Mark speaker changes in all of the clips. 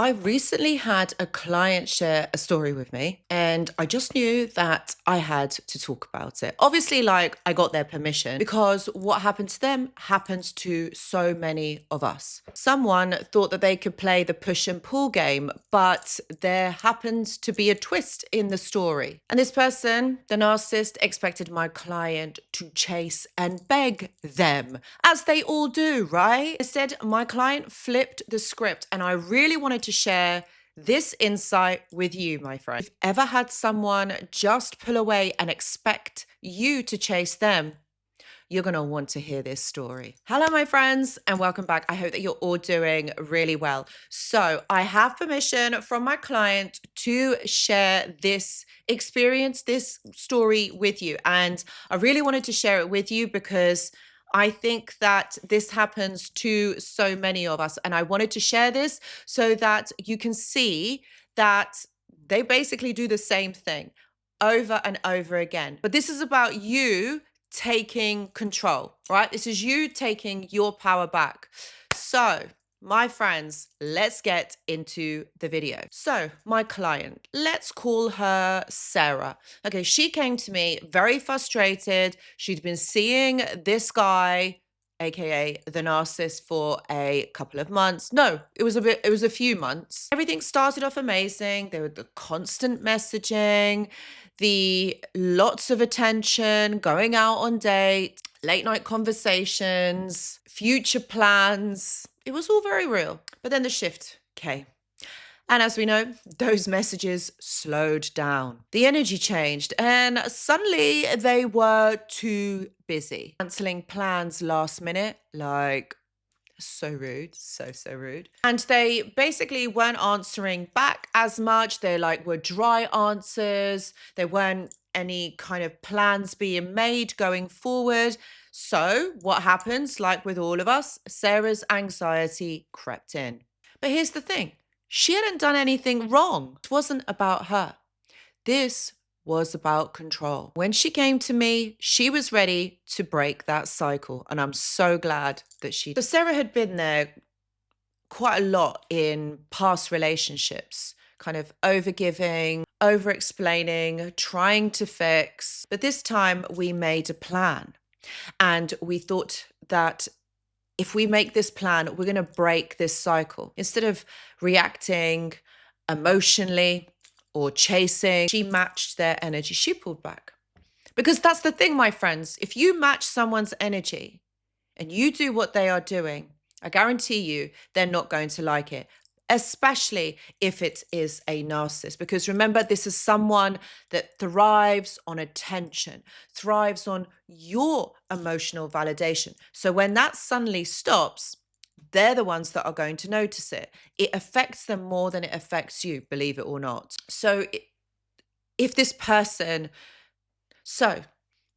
Speaker 1: I recently had a client share a story with me, and I just knew that I had to talk about it. Obviously, like I got their permission because what happened to them happens to so many of us. Someone thought that they could play the push and pull game, but there happened to be a twist in the story. And this person, the narcissist, expected my client to chase and beg them, as they all do, right? Instead, my client flipped the script, and I really wanted to share this insight with you, my friend. If you've ever had someone just pull away and expect you to chase them, you're going to want to hear this story. Hello, my friends, and welcome back. I hope that you're all doing really well. So I have permission from my client to share this experience, this story with you. And I really wanted to share it with you because I think that this happens to so many of us. And I wanted to share this so that you can see that they basically do the same thing over and over again. But this is about you taking control, right? This is you taking your power back. So, my friends, let's get into the video. So, my client, let's call her Sarah. Okay, she came to me very frustrated. She'd been seeing this guy, aka the narcissist, for a couple of months. No, it was a few months. Everything started off amazing. There were the constant messaging, the lots of attention, going out on dates, late night conversations, future plans. It was all very real. But then the shift came. And as we know, those messages slowed down. The energy changed, and suddenly they were too busy. Canceling plans last minute, like so rude, so rude. And they basically weren't answering back as much. They were dry answers. There weren't any kind of plans being made going forward. So what happens, like with all of us, Sarah's anxiety crept in. But here's the thing. She hadn't done anything wrong. It wasn't about her. This was about control. When she came to me, she was ready to break that cycle. And I'm so glad that she. So Sarah had been there quite a lot in past relationships, kind of overgiving, over explaining, trying to fix. But this time we made a plan. And we thought that if we make this plan, we're going to break this cycle. Instead of reacting emotionally or chasing, she matched their energy. She pulled back. Because that's the thing, my friends. If you match someone's energy and you do what they are doing, I guarantee you they're not going to like it, especially if it is a narcissist. Because remember, this is someone that thrives on attention, thrives on your emotional validation. So when that suddenly stops, they're the ones that are going to notice it. It affects them more than it affects you, believe it or not. So if this person, so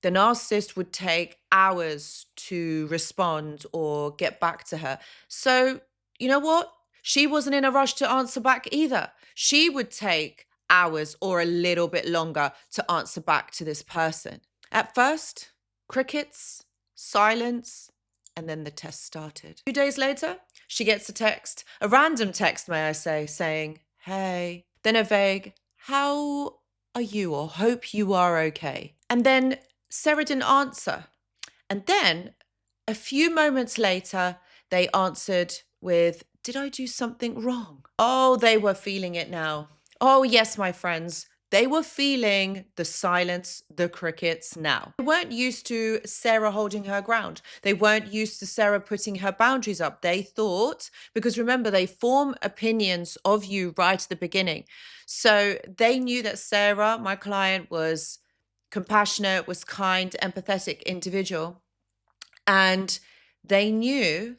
Speaker 1: the narcissist would take hours to respond or get back to her. So you know what? She wasn't in a rush to answer back either. She would take hours or a little bit longer to answer back to this person. At first, crickets, silence, and then the test started. 2 days later, she gets a text, a random text, may I say, saying, "Hey." Then a vague, "How are you?" or "Hope you are okay." And then Sarah didn't answer. And then a few moments later, they answered with, "Did I do something wrong?" Oh, they were feeling it now. Oh, yes, my friends. They were feeling the silence, the crickets now. They weren't used to Sarah holding her ground. They weren't used to Sarah putting her boundaries up. They thought, because remember, they form opinions of you right at the beginning. So they knew that Sarah, my client, was compassionate, was kind, empathetic individual. And they knew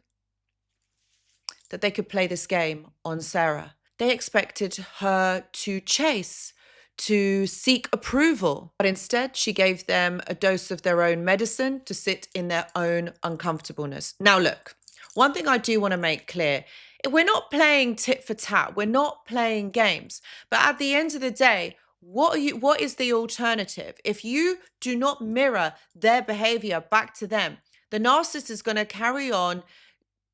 Speaker 1: that they could play this game on Sarah. They expected her to chase, to seek approval. But instead, she gave them a dose of their own medicine to sit in their own uncomfortableness. Now, look, one thing I do want to make clear, we're not playing tit for tat. We're not playing games. But at the end of the day, what is the alternative? If you do not mirror their behavior back to them, the narcissist is going to carry on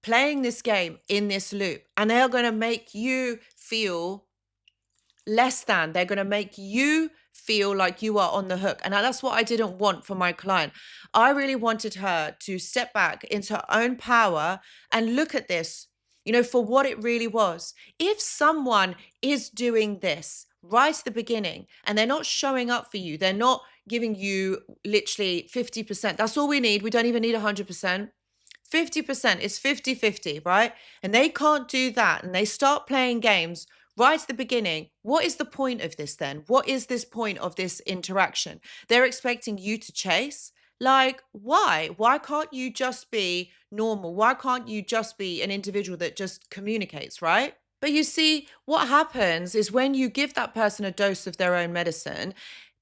Speaker 1: playing this game in this loop, and they are going to make you feel less than. They're going to make you feel like you are on the hook. And that's what I didn't want for my client. I really wanted her to step back into her own power and look at this, for what it really was. If someone is doing this right at the beginning and they're not showing up for you, they're not giving you literally 50%. That's all we need. We don't even need 100%. 50% is 50-50, right? And they can't do that. And they start playing games right at the beginning. What is the point of this then? What is this point of this interaction? They're expecting you to chase. Like, why? Why can't you just be normal? Why can't you just be an individual that just communicates, right? But you see, what happens is when you give that person a dose of their own medicine,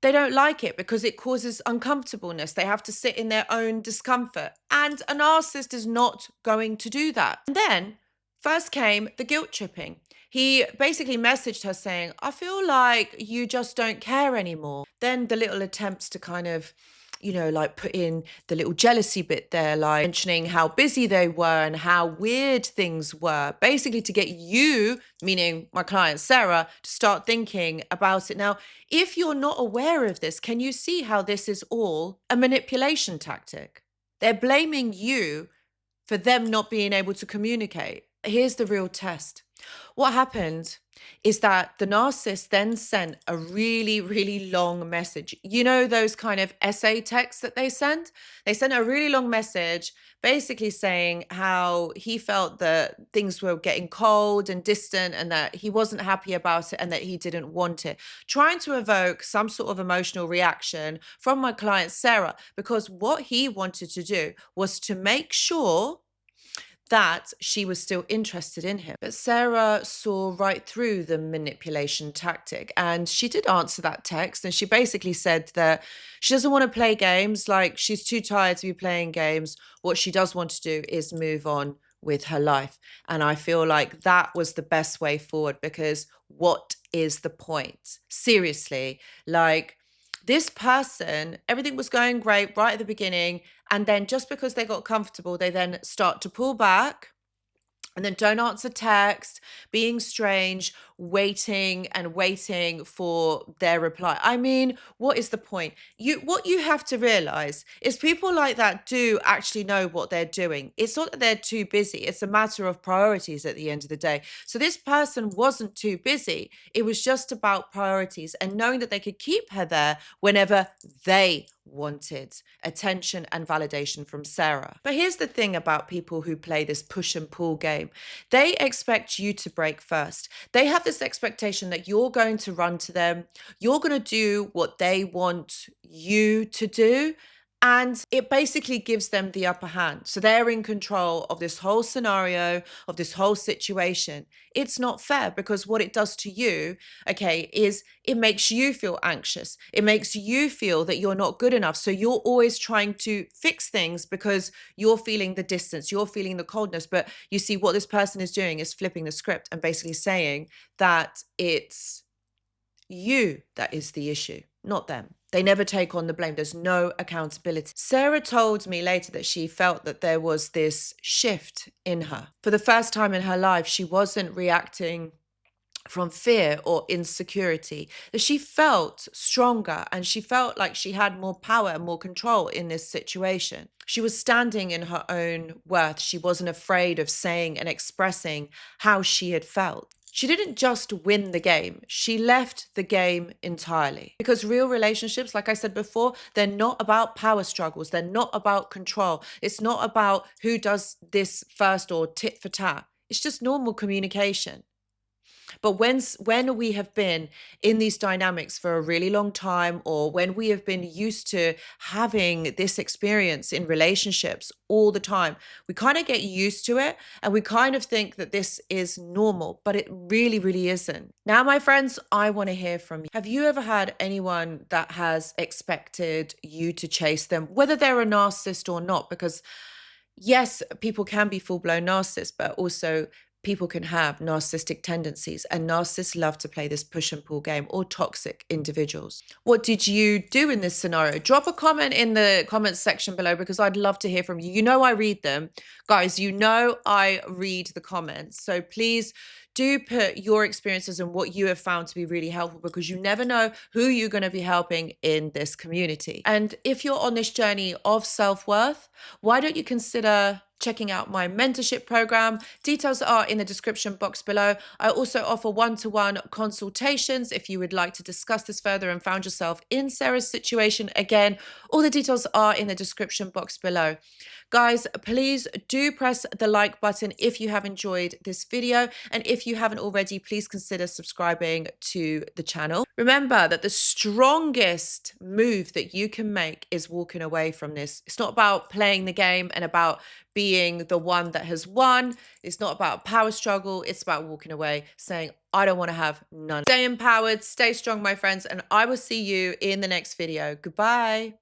Speaker 1: they don't like it because it causes uncomfortableness. They have to sit in their own discomfort. And a narcissist is not going to do that. And then first came the guilt tripping. He basically messaged her saying, I feel like you just don't care anymore. Then the little attempts to kind of, like put in the little jealousy bit there, like mentioning how busy they were and how weird things were, basically to get you, meaning my client Sarah, to start thinking about it. Now, if you're not aware of this, can you see how this is all a manipulation tactic? They're blaming you for them not being able to communicate. Here's the real test. What happened is that the narcissist then sent a really, really long message. You know those kind of essay texts that they send? They sent a really long message basically saying how he felt that things were getting cold and distant and that he wasn't happy about it and that he didn't want it. Trying to evoke some sort of emotional reaction from my client Sarah, because what he wanted to do was to make sure that she was still interested in him. But Sarah saw right through the manipulation tactic, and she did answer that text, and she basically said that she doesn't want to play games, like she's too tired to be playing games. What she does want to do is move on with her life. And I feel like that was the best way forward, because what is the point? Seriously, like, this person, everything was going great right at the beginning. And then just because they got comfortable, they then start to pull back and then don't answer text, being strange, waiting and waiting for their reply. I mean, what is the point? What you have to realize is people like that do actually know what they're doing. It's not that they're too busy. It's a matter of priorities at the end of the day. So this person wasn't too busy. It was just about priorities and knowing that they could keep her there whenever they wanted attention and validation from Sarah. But here's the thing about people who play this push and pull game. They expect you to break first. They have this expectation that you're going to run to them. You're going to do what they want you to do. And it basically gives them the upper hand. So they're in control of this whole scenario, of this whole situation. It's not fair, because what it does to you, okay, is it makes you feel anxious. It makes you feel that you're not good enough. So you're always trying to fix things because you're feeling the distance, you're feeling the coldness. But you see, what this person is doing is flipping the script and basically saying that it's you that is the issue, not them. They never take on the blame. There's no accountability. Sarah told me later that she felt that there was this shift in her. For the first time in her life, she wasn't reacting from fear or insecurity, that she felt stronger and she felt like she had more power and more control in this situation. She was standing in her own worth. She wasn't afraid of saying and expressing how she had felt. She didn't just win the game, she left the game entirely. Because real relationships, like I said before, they're not about power struggles. They're not about control. It's not about who does this first or tit for tat. It's just normal communication. But when we have been in these dynamics for a really long time, or when we have been used to having this experience in relationships all the time, we kind of get used to it and we kind of think that this is normal, but it really, really isn't. Now, my friends, I want to hear from you. Have you ever had anyone that has expected you to chase them, whether they're a narcissist or not? Because yes, people can be full-blown narcissists, but also people can have narcissistic tendencies, and narcissists love to play this push and pull game, or toxic individuals. What did you do in this scenario? Drop a comment in the comments section below, because I'd love to hear from you. You know I read them. Guys, you know I read the comments. So please do put your experiences and what you have found to be really helpful, because you never know who you're going to be helping in this community. And if you're on this journey of self-worth, why don't you consider checking out my mentorship program? Details are in the description box below. I also offer one-to-one consultations if you would like to discuss this further and found yourself in Sarah's situation. Again, all the details are in the description box below. Guys, please do press the like button if you have enjoyed this video. And if you haven't already, please consider subscribing to the channel. Remember that the strongest move that you can make is walking away from this. It's not about playing the game and about being the one that has won. It's not about power struggle. It's about walking away, saying, I don't want to have none. Stay empowered, stay strong, my friends, and I will see you in the next video. Goodbye.